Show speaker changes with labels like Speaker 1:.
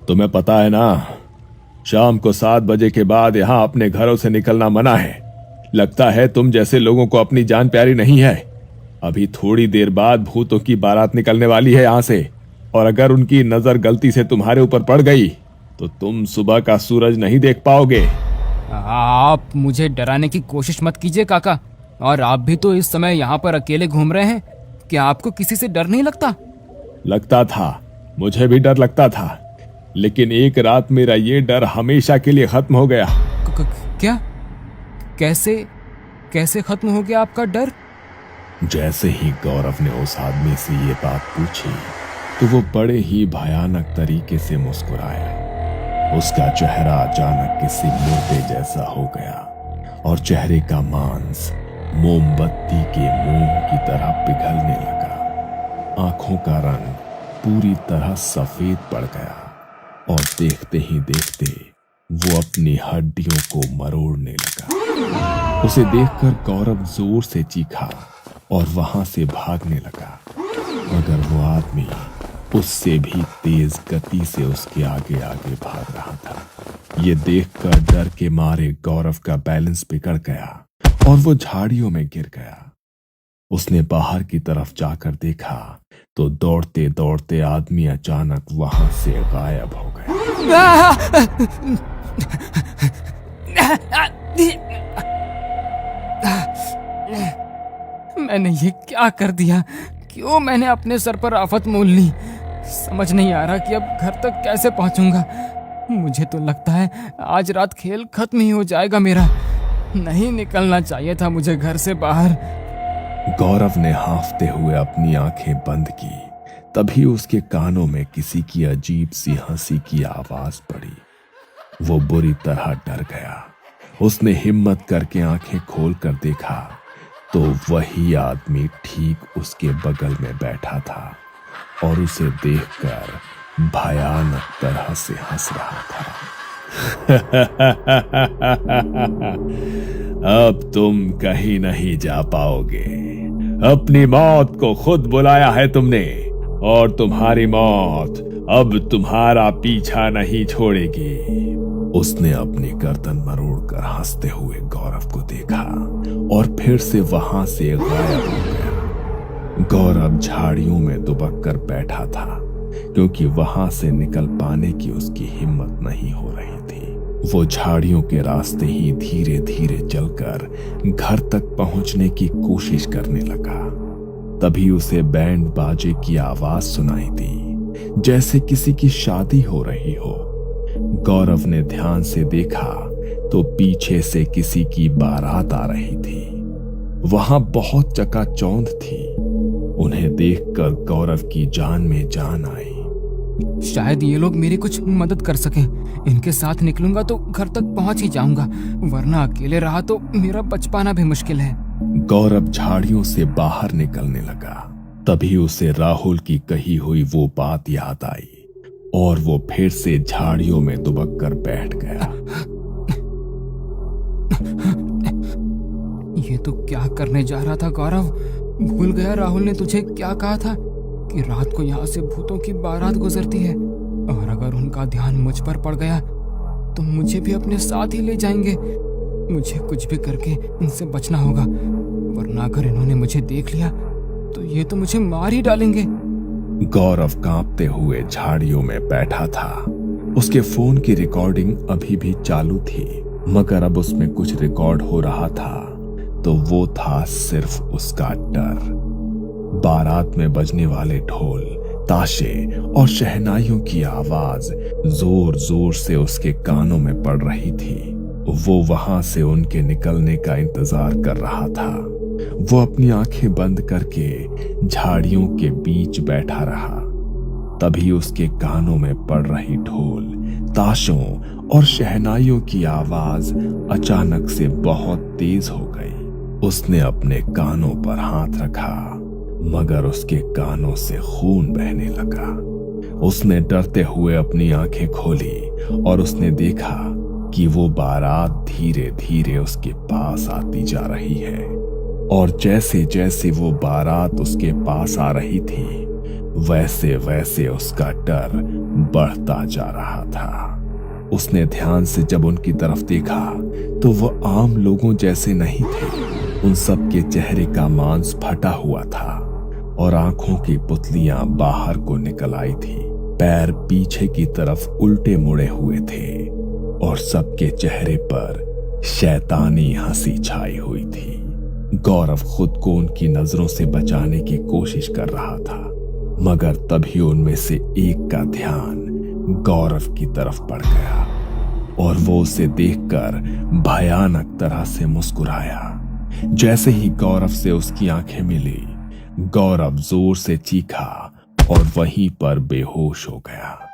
Speaker 1: तुम्हें पता है ना, शाम को 7 बजे के बाद यहां अपने घरों से निकलना मना है। लगता है तुम जैसे लोगों को अपनी जान प्यारी नहीं है। अभी थोड़ी देर बाद भूतों की बारात निकलने वाली है यहां से, और अगर उनकी नजर गलती से तुम्हारे ऊपर पड़ गई तो तुम सुबह का सूरज नहीं देख पाओगे।
Speaker 2: आप मुझे डराने की कोशिश मत कीजिए काका। और आप भी तो इस समय यहाँ पर अकेले घूम रहे हैं। क्या आपको किसी से डर नहीं लगता?
Speaker 1: लगता था, मुझे भी डर लगता था, लेकिन एक रात मेरा ये डर हमेशा के लिए खत्म हो गया।
Speaker 2: क्या? कैसे कैसे खत्म हो गया आपका डर?
Speaker 1: जैसे ही गौरव ने उस आदमी से ये बात पूछी तो वो बड़े ही भयानक तरीके से मुस्कुराया। उसका चेहरा अचानक किसी मुर्दे जैसा हो गया और चेहरे का मांस मोमबत्ती के मोम की तरह पिघलने लगा। आंखों का रंग पूरी तरह सफेद पड़ गया और देखते ही देखते वो अपनी हड्डियों को मरोड़ने लगा। उसे देखकर गौरव जोर से चीखा और वहां से भागने लगा, मगर वो आदमी उससे भी तेज गति से उसके आगे आगे भाग रहा था। ये देखकर डर के मारे गौरव का बैलेंस बिगड़ गया और वो झाड़ियों में गिर गया। उसने बाहर की तरफ जाकर देखा तो दौड़ते दौड़ते आदमी अचानक वहां से गायब हो गया।
Speaker 2: मैंने ये क्या कर दिया? क्यों मैंने अपने सर पर आफत मोल ली? समझ नहीं आ रहा कि अब घर तक कैसे पहुंचूंगा। मुझे तो लगता है आज रात खेल खत्म ही हो जाएगा मेरा। नहीं निकलना चाहिए था मुझे घर से बाहर।
Speaker 1: गौरव ने हांफते हुए अपनी आंखें बंद की। तभी उसके कानों में किसी की अजीब सी हंसी की आवाज पड़ी। वो बुरी तरह डर गया। उसने हिम्मत करके आंखें खोलकर देखा तो वही आदमी ठीक उसके बगल में बैठा था और उसे देखकर भयानक तरह से हंस रहा था। अब तुम कहीं नहीं जा पाओगे। अपनी मौत को खुद बुलाया है तुमने, और तुम्हारी मौत अब तुम्हारा पीछा नहीं छोड़ेगी। उसने अपनी गर्दन मरोड़कर हंसते हुए गौरव को देखा और फिर से वहां से गायब हो गया। गौरव झाड़ियों में दुबक कर बैठा था, क्योंकि वहां से निकल पाने की उसकी हिम्मत नहीं हो रही थी। वो झाड़ियों के रास्ते ही धीरे धीरे चलकर घर तक पहुंचने की कोशिश करने लगा। तभी उसे बैंड बाजे की आवाज सुनाई दी, जैसे किसी की शादी हो रही हो। गौरव ने ध्यान से देखा तो पीछे से किसी की बारात आ रही थी। वहां बहुत चकाचौंध थी। उन्हें देखकर गौरव की जान में जान आई।
Speaker 2: शायद ये लोग मेरी कुछ मदद कर सकें। इनके साथ निकलूंगा तो घर तक पहुंच ही जाऊंगा, वरना अकेले रहा तो मेरा बच पाना भी मुश्किल है।
Speaker 1: गौरव झाड़ियों से बाहर निकलने लगा। तभी उसे राहुल की कही हुई वो बात याद आई और वो फिर से झाड़ियों में दुबक कर बैठ गया।
Speaker 2: ये तो क्या करने जा रहा था गौरव? भूल गया राहुल ने तुझे क्या कहा था कि रात को यहाँ से भूतों की बारात गुजरती है, और अगर उनका ध्यान मुझ पर पड़ गया तो मुझे भी अपने साथ ही ले जाएंगे। मुझे कुछ भी करके इनसे बचना होगा, वरना अगर इन्होंने मुझे देख लिया तो ये तो मुझे मार ही डालेंगे।
Speaker 1: गौरव कांपते हुए झाड़ियों में बैठा था। उसके फोन की रिकॉर्डिंग अभी भी चालू थी, मगर अब उसमें कुछ रिकॉर्ड हो रहा था तो वो था सिर्फ उसका डर। बारात में बजने वाले ढोल, ताशे और शहनाइयों की आवाज जोर जोर से उसके कानों में पड़ रही थी। वो वहां से उनके निकलने का इंतजार कर रहा था। वो अपनी आंखें बंद करके झाड़ियों के बीच बैठा रहा। तभी उसके कानों में पड़ रही ढोल, ताशों और शहनाइयों की आवाज अचानक से बहुत तेज हो गई। उसने अपने कानों पर हाथ रखा, मगर उसके कानों से खून बहने लगा। उसने डरते हुए अपनी आंखें खोली और उसने देखा कि वो बारात धीरे धीरे उसके पास आती जा रही है। और जैसे जैसे वो बारात उसके पास आ रही थी, वैसे वैसे उसका डर बढ़ता जा रहा था। उसने ध्यान से जब उनकी तरफ देखा तो वो आम लोगों जैसे नहीं थे। उन सब के चेहरे का मांस फटा हुआ था और आंखों की पुतलियां बाहर को निकल आई थी। पैर पीछे की तरफ उल्टे मुड़े हुए थे और सबके चेहरे पर शैतानी हंसी छाई हुई थी। गौरव खुद को उनकी नजरों से बचाने की कोशिश कर रहा था, मगर तभी उनमें से एक का ध्यान गौरव की तरफ पड़ गया और वो उसे देखकर भयानक तरह से मुस्कुराया। जैसे ही गौरव से उसकी आंखें मिली, गौरव जोर से चीखा और वहीं पर बेहोश हो गया।